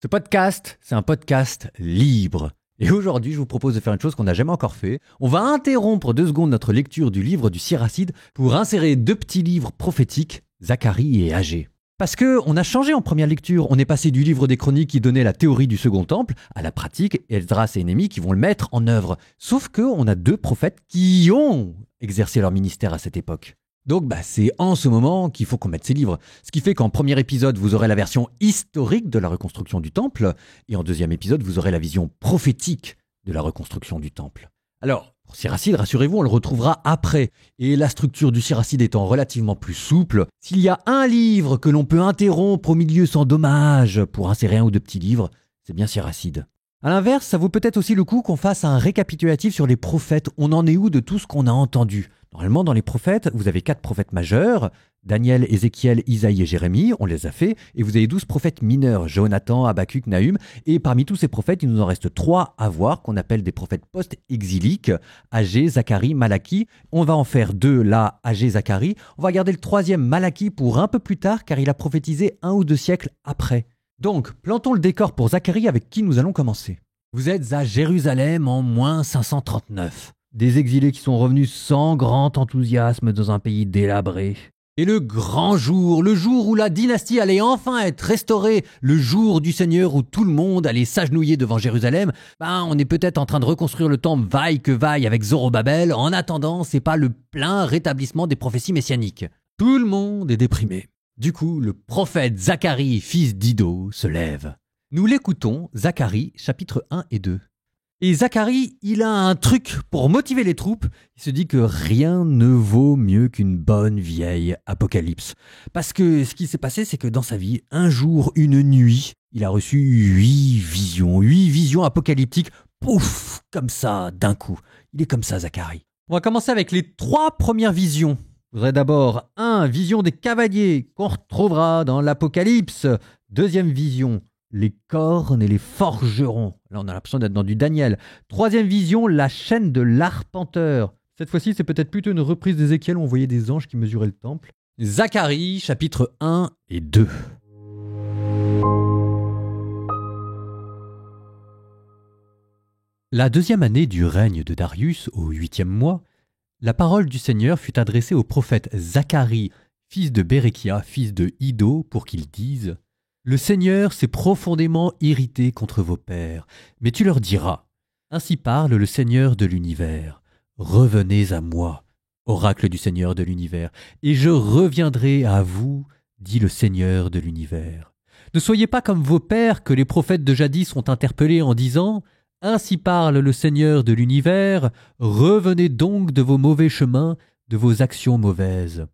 Ce podcast, c'est un podcast libre. Et aujourd'hui, je vous propose de faire une chose qu'on n'a jamais encore fait. On va interrompre 2 secondes notre lecture du livre du Siracide pour insérer 2 petits livres prophétiques, Zacharie et Agée. Parce qu'on a changé en première lecture. On est passé du livre des chroniques qui donnait la théorie du second temple à la pratique, et Esdras et Néhémie qui vont le mettre en œuvre. Sauf qu'on a 2 prophètes qui ont exercé leur ministère à cette époque. Donc c'est en ce moment qu'il faut qu'on mette ces livres. Ce qui fait qu'en premier épisode, vous aurez la version historique de la reconstruction du temple, et en deuxième épisode, vous aurez la vision prophétique de la reconstruction du temple. Alors, pour Siracide, rassurez-vous, on le retrouvera après. Et la structure du Siracide étant relativement plus souple, s'il y a un livre que l'on peut interrompre au milieu sans dommage pour insérer 1 ou 2 petits livres, c'est bien Siracide. A l'inverse, ça vaut peut-être aussi le coup qu'on fasse un récapitulatif sur les prophètes. On en est où de tout ce qu'on a entendu ? Normalement, dans les prophètes, vous avez 4 prophètes majeurs, Daniel, Ézéchiel, Isaïe et Jérémie, on les a fait, et vous avez 12 prophètes mineurs, Jonathan, Habacuc, Nahum, et parmi tous ces prophètes, il nous en reste 3 à voir, qu'on appelle des prophètes post-exiliques, Agée, Zacharie, Malachie. On va en faire 2 là, Agée, Zacharie. On va garder le 3e, Malachie, pour un peu plus tard, car il a prophétisé 1 ou 2 siècles après. Donc, plantons le décor pour Zacharie avec qui nous allons commencer. Vous êtes à Jérusalem en moins 539. Des exilés qui sont revenus sans grand enthousiasme dans un pays délabré. Et le grand jour, le jour où la dynastie allait enfin être restaurée, le jour du Seigneur où tout le monde allait s'agenouiller devant Jérusalem, on est peut-être en train de reconstruire le temple vaille que vaille avec Zorobabel. En attendant, c'est pas le plein rétablissement des prophéties messianiques. Tout le monde est déprimé. Du coup, le prophète Zacharie, fils d'Iddo, se lève. Nous l'écoutons, Zacharie, chapitres 1 et 2. Et Zacharie, il a un truc pour motiver les troupes. Il se dit que rien ne vaut mieux qu'une bonne vieille apocalypse. Parce que ce qui s'est passé, c'est que dans sa vie, un jour, une nuit, il a reçu 8 visions apocalyptiques, pouf, comme ça, d'un coup. Il est comme ça, Zacharie. On va commencer avec les 3 premières visions. Je voudrais d'abord 1, vision des cavaliers, qu'on retrouvera dans l'Apocalypse. 2e vision, les cornes et les forgerons. Là, on a l'impression d'être dans du Daniel. 3e vision, la chaîne de l'arpenteur. Cette fois-ci, c'est peut-être plutôt une reprise d'Ézéchiel où on voyait des anges qui mesuraient le temple. Zacharie, chapitres 1 et 2. La 2e année du règne de Darius, au 8e mois, la parole du Seigneur fut adressée au prophète Zacharie, fils de Béréchia, fils de Iddo, pour qu'il dise « Le Seigneur s'est profondément irrité contre vos pères, mais tu leur diras, ainsi parle le Seigneur de l'univers, revenez à moi, oracle du Seigneur de l'univers, et je reviendrai à vous, dit le Seigneur de l'univers. Ne soyez pas comme vos pères que les prophètes de jadis ont interpellés en disant « Ainsi parle le Seigneur de l'univers, revenez donc de vos mauvais chemins, de vos actions mauvaises. »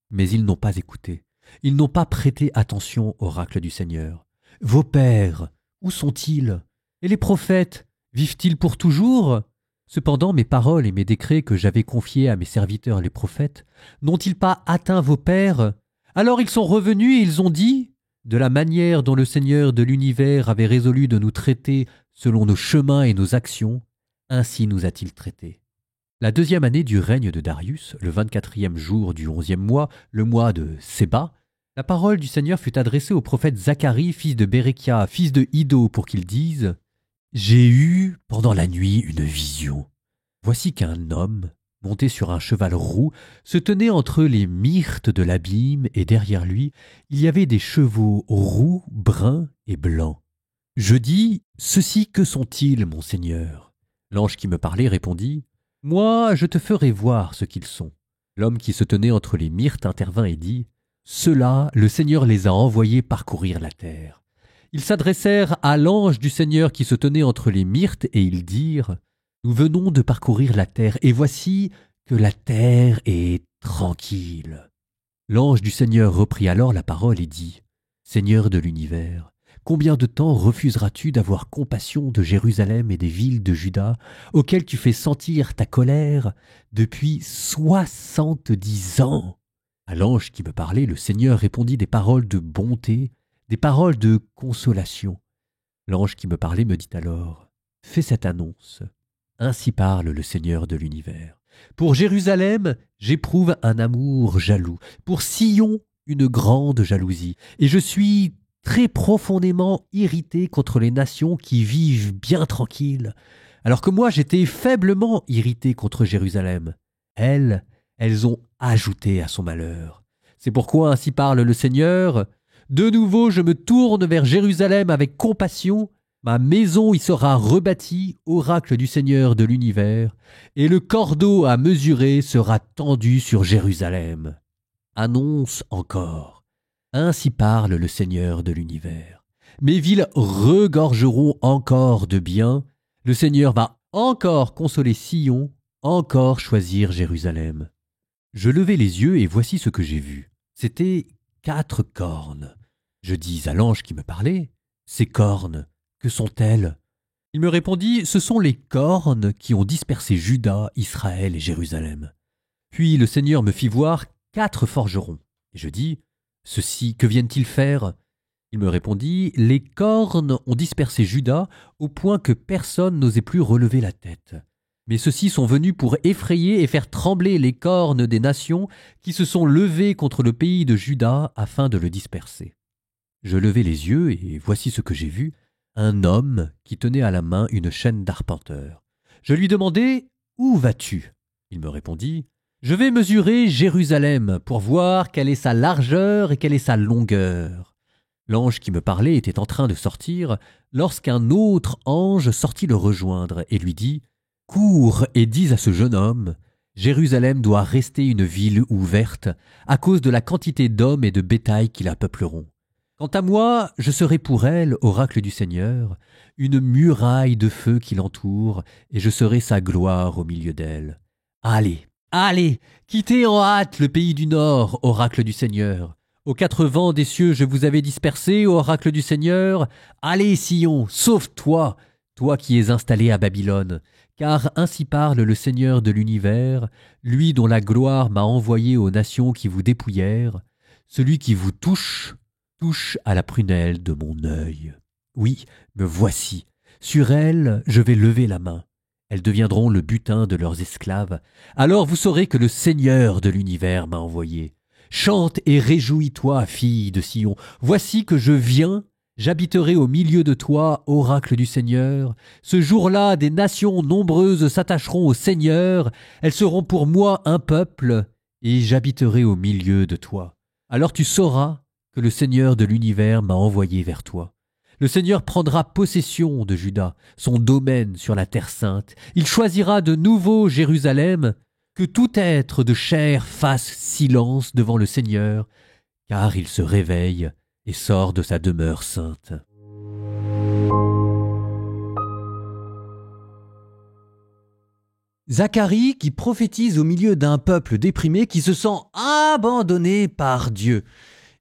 Mais ils n'ont pas écouté. Ils n'ont pas prêté attention, oracle du Seigneur. Vos pères, où sont-ils? Et les prophètes, vivent-ils pour toujours? Cependant, mes paroles et mes décrets que j'avais confiés à mes serviteurs les prophètes, n'ont-ils pas atteint vos pères? Alors ils sont revenus et ils ont dit, de la manière dont le Seigneur de l'univers avait résolu de nous traiter selon nos chemins et nos actions, ainsi nous a-t-il traités. La 2e année du règne de Darius, le 24e jour du 11e mois, le mois de Séba, la parole du Seigneur fut adressée au prophète Zacharie, fils de Béréchia, fils de Iddo, pour qu'il dise « J'ai eu pendant la nuit une vision. Voici qu'un homme, monté sur un cheval roux, se tenait entre les myrtes de l'abîme, et derrière lui, il y avait des chevaux roux, bruns et blancs. Je dis « Ceux-ci, que sont-ils, mon Seigneur ?» L'ange qui me parlait répondit « Moi, je te ferai voir ce qu'ils sont. » L'homme qui se tenait entre les myrtes intervint et dit « Ceux-là, le Seigneur les a envoyés parcourir la terre. » Ils s'adressèrent à l'ange du Seigneur qui se tenait entre les myrtes, et ils dirent « Nous venons de parcourir la terre, et voici que la terre est tranquille. » L'ange du Seigneur reprit alors la parole et dit « Seigneur de l'univers, combien de temps refuseras-tu d'avoir compassion de Jérusalem et des villes de Juda, auxquelles tu fais sentir ta colère depuis 70 ans ?» À l'ange qui me parlait, le Seigneur répondit des paroles de bonté, des paroles de consolation. L'ange qui me parlait me dit alors « Fais cette annonce. Ainsi parle le Seigneur de l'univers. Pour Jérusalem, j'éprouve un amour jaloux. Pour Sion, une grande jalousie. Et je suis très profondément irrité contre les nations qui vivent bien tranquilles, alors que moi j'étais faiblement irrité contre Jérusalem. Elles ont ajouté à son malheur. C'est pourquoi ainsi parle le Seigneur. De nouveau je me tourne vers Jérusalem avec compassion. Ma maison y sera rebâtie, oracle du Seigneur de l'univers, et le cordeau à mesurer sera tendu sur Jérusalem. Annonce encore. Ainsi parle le Seigneur de l'univers. Mes villes regorgeront encore de biens. Le Seigneur va encore consoler Sion, encore choisir Jérusalem. Je levai les yeux et voici ce que j'ai vu. C'étaient 4 cornes. Je dis à l'ange qui me parlait, « Ces cornes, que sont-elles » Il me répondit, « Ce sont les cornes qui ont dispersé Juda, Israël et Jérusalem. » Puis le Seigneur me fit voir 4 forgerons. Et je dis, « Ceux-ci, que viennent-ils faire » Il me répondit, « Les cornes ont dispersé Juda au point que personne n'osait plus relever la tête. Mais ceux-ci sont venus pour effrayer et faire trembler les cornes des nations qui se sont levées contre le pays de Juda afin de le disperser. » Je levai les yeux et voici ce que j'ai vu, un homme qui tenait à la main une chaîne d'arpenteur. Je lui demandai, « Où vas-tu » Il me répondit, « Je vais mesurer Jérusalem pour voir quelle est sa largeur et quelle est sa longueur. » L'ange qui me parlait était en train de sortir lorsqu'un autre ange sortit le rejoindre et lui dit « Cours et dis à ce jeune homme, Jérusalem doit rester une ville ouverte à cause de la quantité d'hommes et de bétail qui la peupleront. Quant à moi, je serai pour elle, oracle du Seigneur, une muraille de feu qui l'entoure, et je serai sa gloire au milieu d'elle. Allez, allez, quittez en hâte le pays du Nord, oracle du Seigneur. Aux 4 vents des cieux je vous avais dispersé, oracle du Seigneur. Allez, Sion, sauve-toi, toi qui es installé à Babylone. Car ainsi parle le Seigneur de l'univers, lui dont la gloire m'a envoyé aux nations qui vous dépouillèrent. Celui qui vous touche à la prunelle de mon œil. Oui, me voici. Sur elles, je vais lever la main. Elles deviendront le butin de leurs esclaves. Alors vous saurez que le Seigneur de l'univers m'a envoyé. Chante et réjouis-toi, fille de Sion. Voici que je viens, j'habiterai au milieu de toi, oracle du Seigneur. Ce jour-là, des nations nombreuses s'attacheront au Seigneur. Elles seront pour moi un peuple, et j'habiterai au milieu de toi. Alors tu sauras que le Seigneur de l'univers m'a envoyé vers toi. Le Seigneur prendra possession de Juda, son domaine sur la terre sainte. Il choisira de nouveau Jérusalem. Que tout être de chair fasse silence devant le Seigneur, car il se réveille et sort de sa demeure sainte. Zacharie qui prophétise au milieu d'un peuple déprimé qui se sent abandonné par Dieu.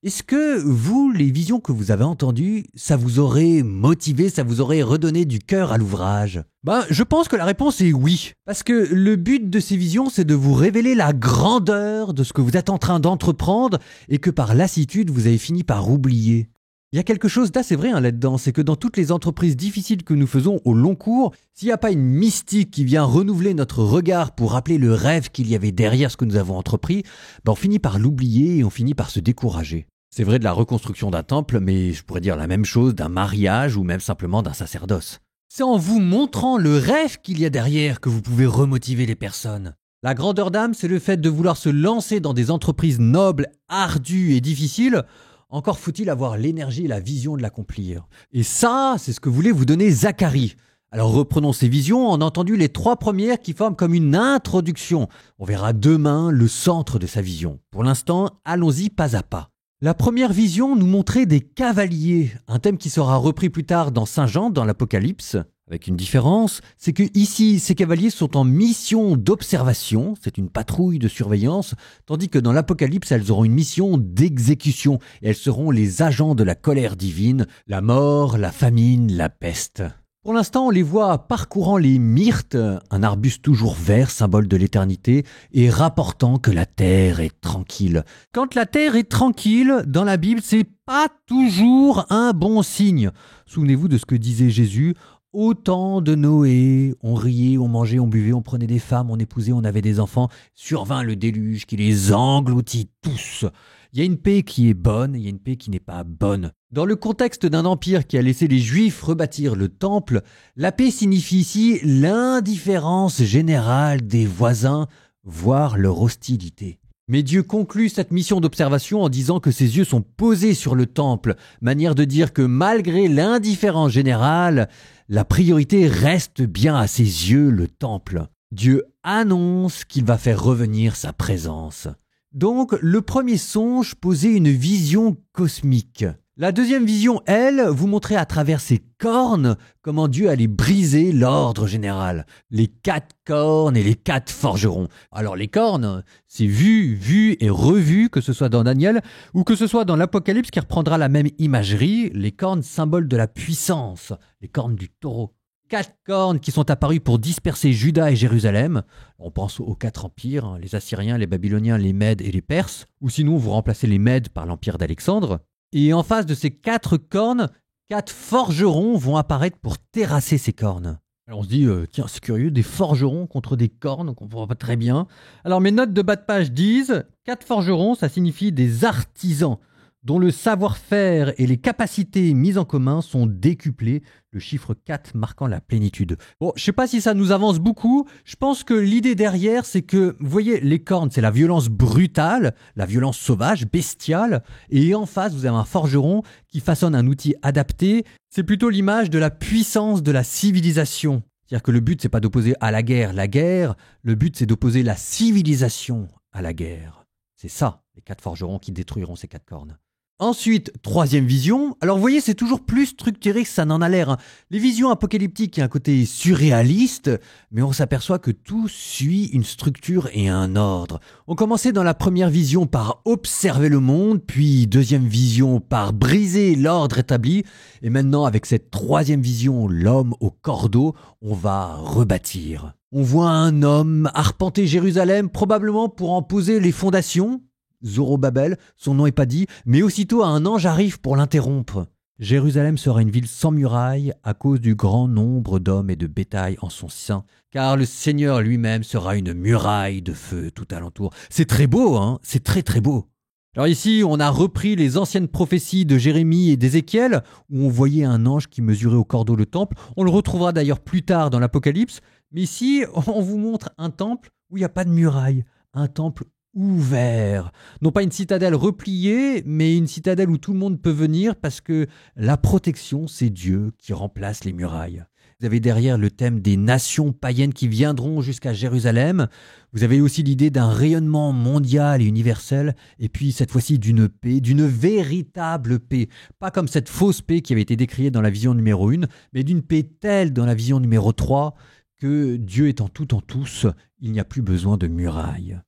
Est-ce que vous, les visions que vous avez entendues, ça vous aurait motivé, ça vous aurait redonné du cœur à l'ouvrage ? Je pense que la réponse est oui. Parce que le but de ces visions, c'est de vous révéler la grandeur de ce que vous êtes en train d'entreprendre et que par lassitude, vous avez fini par oublier. Il y a quelque chose d'assez vrai là-dedans, c'est que dans toutes les entreprises difficiles que nous faisons au long cours, s'il n'y a pas une mystique qui vient renouveler notre regard pour rappeler le rêve qu'il y avait derrière ce que nous avons entrepris, on finit par l'oublier et on finit par se décourager. C'est vrai de la reconstruction d'un temple, mais je pourrais dire la même chose d'un mariage ou même simplement d'un sacerdoce. C'est en vous montrant le rêve qu'il y a derrière que vous pouvez remotiver les personnes. La grandeur d'âme, c'est le fait de vouloir se lancer dans des entreprises nobles, ardues et difficiles. Encore faut-il avoir l'énergie et la vision de l'accomplir. Et ça, c'est ce que voulait vous donner Zacharie. Alors reprenons ces visions, on a entendu les 3 premières qui forment comme une introduction. On verra demain le centre de sa vision. Pour l'instant, allons-y pas à pas. La première vision nous montrait des cavaliers, un thème qui sera repris plus tard dans Saint Jean, dans l'Apocalypse. Avec une différence, c'est que ici, ces cavaliers sont en mission d'observation, c'est une patrouille de surveillance, tandis que dans l'Apocalypse, elles auront une mission d'exécution, et elles seront les agents de la colère divine, la mort, la famine, la peste. Pour l'instant, on les voit parcourant les myrtes, un arbuste toujours vert, symbole de l'éternité, et rapportant que la terre est tranquille. Quand la terre est tranquille, dans la Bible, c'est pas toujours un bon signe. Souvenez-vous de ce que disait Jésus. Au temps de Noé, on riait, on mangeait, on buvait, on prenait des femmes, on épousait, on avait des enfants. Survint le déluge qui les engloutit tous. Il y a une paix qui est bonne, il y a une paix qui n'est pas bonne. Dans le contexte d'un empire qui a laissé les Juifs rebâtir le temple, la paix signifie ici l'indifférence générale des voisins, voire leur hostilité. Mais Dieu conclut cette mission d'observation en disant que ses yeux sont posés sur le temple, manière de dire que malgré l'indifférence générale, la priorité reste bien à ses yeux le temple. Dieu annonce qu'il va faire revenir sa présence. Donc, le premier songe posait une vision cosmique. La deuxième vision, elle, vous montrait à travers ses cornes comment Dieu allait briser l'ordre général. Les 4 cornes et les 4 forgerons. Alors les cornes, c'est vu et revu, que ce soit dans Daniel ou que ce soit dans l'Apocalypse qui reprendra la même imagerie. Les cornes, symbole de la puissance, les cornes du taureau. 4 cornes qui sont apparues pour disperser Juda et Jérusalem. On pense aux 4 empires, les Assyriens, les Babyloniens, les Mèdes et les Perses. Ou sinon, vous remplacez les Mèdes par l'empire d'Alexandre. Et en face de ces 4 cornes, 4 forgerons vont apparaître pour terrasser ces cornes. Alors on se dit, tiens, c'est curieux, des forgerons contre des cornes, on ne comprend pas très bien. Alors mes notes de bas de page disent, 4 forgerons, ça signifie des artisans, dont le savoir-faire et les capacités mises en commun sont décuplées, le chiffre 4 marquant la plénitude. Bon, je ne sais pas si ça nous avance beaucoup, je pense que l'idée derrière, c'est que, vous voyez, les cornes, c'est la violence brutale, la violence sauvage, bestiale, et en face, vous avez un forgeron qui façonne un outil adapté, c'est plutôt l'image de la puissance de la civilisation. C'est-à-dire que le but, c'est pas d'opposer à la guerre, le but, c'est d'opposer la civilisation à la guerre. C'est ça, les 4 forgerons qui détruiront ces 4 cornes. Ensuite, troisième vision. Alors vous voyez, c'est toujours plus structuré que ça n'en a l'air. Les visions apocalyptiques, il y a un côté surréaliste, mais on s'aperçoit que tout suit une structure et un ordre. On commençait dans la première vision par observer le monde, puis deuxième vision par briser l'ordre établi, et maintenant avec cette troisième vision, l'homme au cordeau, on va rebâtir. On voit un homme arpenter Jérusalem, probablement pour en poser les fondations. Zorobabel, son nom n'est pas dit, mais aussitôt un ange arrive pour l'interrompre. Jérusalem sera une ville sans murailles à cause du grand nombre d'hommes et de bétail en son sein, car le Seigneur lui-même sera une muraille de feu tout alentour. C'est très beau, hein ? C'est très très beau. Alors ici, on a repris les anciennes prophéties de Jérémie et d'Ézéchiel, où on voyait un ange qui mesurait au cordeau le temple. On le retrouvera d'ailleurs plus tard dans l'Apocalypse, mais ici, on vous montre un temple où il n'y a pas de muraille, un temple ouvert. Non pas une citadelle repliée, mais une citadelle où tout le monde peut venir parce que la protection, c'est Dieu qui remplace les murailles. Vous avez derrière le thème des nations païennes qui viendront jusqu'à Jérusalem. Vous avez aussi l'idée d'un rayonnement mondial et universel, et puis cette fois-ci d'une paix, d'une véritable paix. Pas comme cette fausse paix qui avait été décriée dans la vision numéro 1, mais d'une paix telle dans la vision numéro 3 que Dieu étant tout en tous, il n'y a plus besoin de murailles.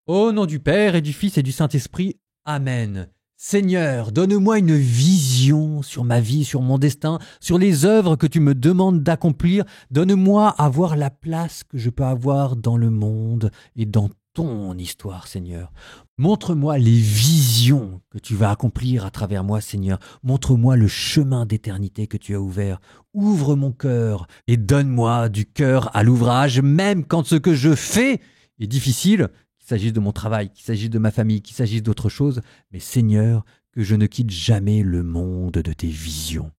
Au nom du Père et du Fils et du Saint-Esprit, Amen. Seigneur, donne-moi une vision sur ma vie, sur mon destin, sur les œuvres que tu me demandes d'accomplir. Donne-moi à voir la place que je peux avoir dans le monde et dans ton histoire, Seigneur. Montre-moi les visions que tu vas accomplir à travers moi, Seigneur. Montre-moi le chemin d'éternité que tu as ouvert. Ouvre mon cœur et donne-moi du cœur à l'ouvrage, même quand ce que je fais est difficile, qu'il s'agisse de mon travail, qu'il s'agisse de ma famille, qu'il s'agisse d'autre chose, mais Seigneur, que je ne quitte jamais le monde de tes visions.